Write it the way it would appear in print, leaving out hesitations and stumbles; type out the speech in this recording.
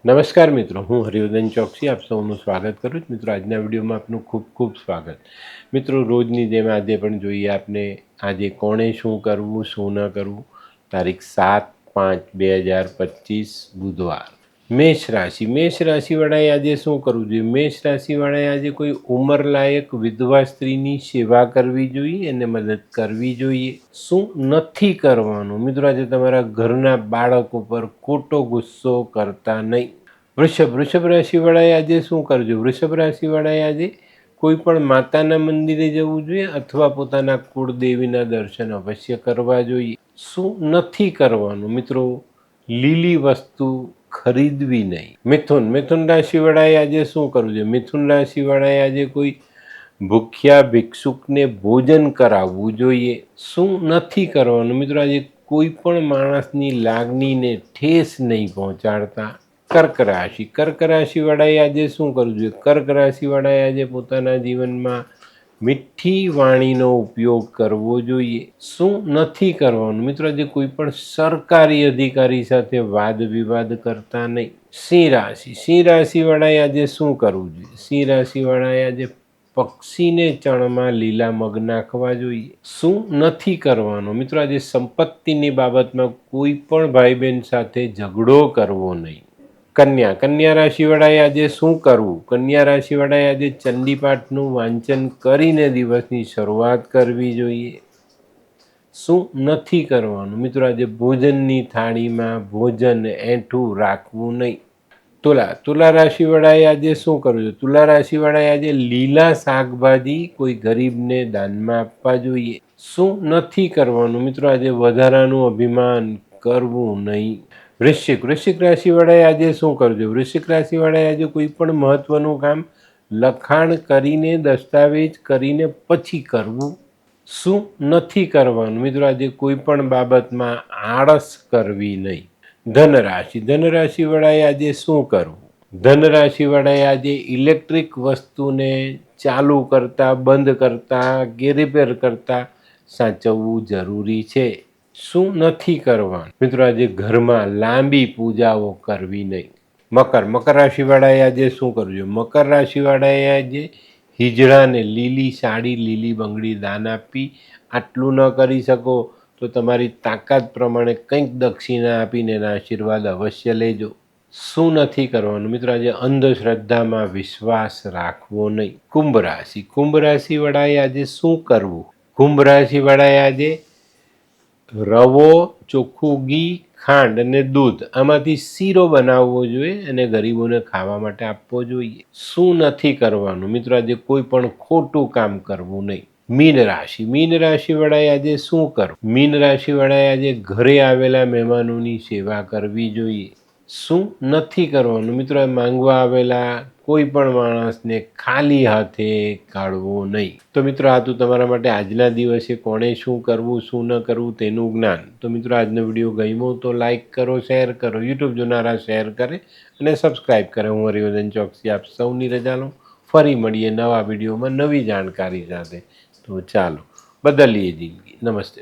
નમસ્કાર મિત્રો, હું હરિવર્ધન ચોકસી આપ સૌનું સ્વાગત કરું છું. મિત્રો, આજના વિડીયોમાં આપનું ખૂબ ખૂબ સ્વાગત. મિત્રો, રોજની જેમ આજે પણ જોઈએ આપને આજે કોણે શું કરવું શું ન કરવું. તારીખ 7/5/2025 બુધવાર. મેષ રાશિવાળાએ આજે શું કરવું જોઈએ? મેષ રાશિવાળાએ આજે કોઈ ઉંમરલાયક વિધવા સ્ત્રીની સેવા કરવી જોઈએ અને મદદ કરવી જોઈએ. શું નથી કરવાનું? મિત્રો, આજે તમારા ઘરના બાળકો પર ખોટો ગુસ્સો કરતા નહીં. વૃષભ રાશિવાળાએ આજે શું કરવું? વૃષભ રાશિવાળાએ આજે કોઈ પણ માતાના મંદિરે જવું જોઈએ અથવા પોતાના કુળદેવીના દર્શન અવશ્ય કરવા જોઈએ. શું નથી કરવાનું? મિત્રો, લીલી વસ્તુ ખરીદવી નહીં. મિથુન રાશિવાળાએ આજે શું કરવું જોઈએ? મિથુન રાશિવાળાએ આજે કોઈ ભૂખ્યા ભિક્ષુકને ભોજન કરાવવું જોઈએ. શું નથી કરવાનું? મિત્રો, આજે કોઈ પણ માણસની લાગણીને ઠેસ નહીં પહોંચાડતા. કર્ક રાશિવાળાએ આજે શું કરવું જોઈએ? કર્ક રાશિવાળાએ આજે પોતાના જીવનમાં મીઠી વાણીનો ઉપયોગ કરવો જોઈએ. શું નથી કરવાનું? મિત્રો, આજે કોઈ પણ સરકારી અધિકારી સાથે વાદ વિવાદ કરતા નહીં. સિંહ રાશિવાળાએ આજે શું કરવું જોઈએ? સિંહ રાશિવાળાએ આજે પક્ષીને ચણમાં લીલા મગ નાખવા જોઈએ. શું નથી કરવાનું? મિત્રો, આજે સંપત્તિની બાબતમાં કોઈ પણ ભાઈ બહેન સાથે ઝઘડો કરવો નહીં. કન્યા રાશિવાળાએ આજે શું કરવું? કન્યા રાશિવાળાએ આજે ચંડીપાઠનું વાંચન કરીને દિવસની શરૂઆત કરવી જોઈએ. શું નથી કરવાનું? મિત્રો, આજે ભોજનની થાળીમાં ભોજન એઠું રાખવું નહીં. તુલા રાશિવાળાએ આજે શું કરવું? તુલા રાશિવાળાએ આજે લીલા શાકભાજી કોઈ ગરીબને દાનમાં આપવા જોઈએ. શું નથી કરવાનું? મિત્રો, આજે વધારાનું અભિમાન કરવું નહીં. વૃશ્ચિક રાશિવાળાએ આજે શું કરવું? વૃશ્ચિક રાશિવાળાએ આજે કોઈ પણ મહત્વનું કામ લખાણ કરીને દસ્તાવેજ કરીને પછી કરવું. શું નથી કરવાનું? મિત્રો, આજે કોઈ પણ બાબતમાં આળસ કરવી નહીં. ધનરાશિવાળાએ આજે શું કરવું? ધનરાશિવાળાએ આજે ઇલેક્ટ્રિક વસ્તુને ચાલુ કરતા બંધ કરતા કે રિપેર કરતા સાચવવું જરૂરી છે. શું નથી કરવાનું? મિત્રો, આજે ઘરમાં લાંબી પૂજાઓ કરવી નહીં. મકર રાશિવાળાએ આજે શું કરવું? મકર રાશિવાળાએ આજે હિજડાને લીલી સાડી લીલી બંગડી દાન આપી. આટલું ન કરી શકો તો તમારી તાકાત પ્રમાણે કંઈક દક્ષિણા આપીને એના આશીર્વાદ અવશ્ય લેજો. શું નથી કરવાનું? મિત્રો, આજે અંધશ્રદ્ધામાં વિશ્વાસ રાખવો નહીં. કુંભ રાશિવાળાએ આજે શું કરવું? કુંભ રાશિવાળાએ આજે રવો, ચોખ્ખું ઘી, ખાંડ અને દૂધ આમાંથી શીરો બનાવવો જોઈએ અને ગરીબોને ખાવા માટે આપવો જોઈએ. શું નથી કરવાનું? મિત્રો, આજે કોઈ પણ ખોટું કામ કરવું નહીં. મીન રાશિવાળાએ આજે શું કરવું? મીન રાશિવાળાએ આજે ઘરે આવેલા મહેમાનોની સેવા કરવી જોઈએ. શું નથી કરવાનું? મિત્રો, માંગવા આવેલા કોઈ પણ માણસને ખાલી હાથે કાઢવો નહીં. તો મિત્રો, આ તો તમારા માટે આજના દિવસે કોણે શું કરવું શું ન કરવું તેનું જ્ઞાન. તો મિત્રો, આજનો વિડીયો ગમ્યો તો લાઈક કરો, શેર કરો, યુટ્યુબ જોનારા શેર કરે અને સબસ્ક્રાઈબ કરે. હું હરિવર્ધન ચોકસી આપ સૌની રજા લઉં. ફરી મળીએ નવા વિડીયોમાં નવી જાણકારી સાથે. તો ચાલો બદલીએ જિંદગી. નમસ્તે.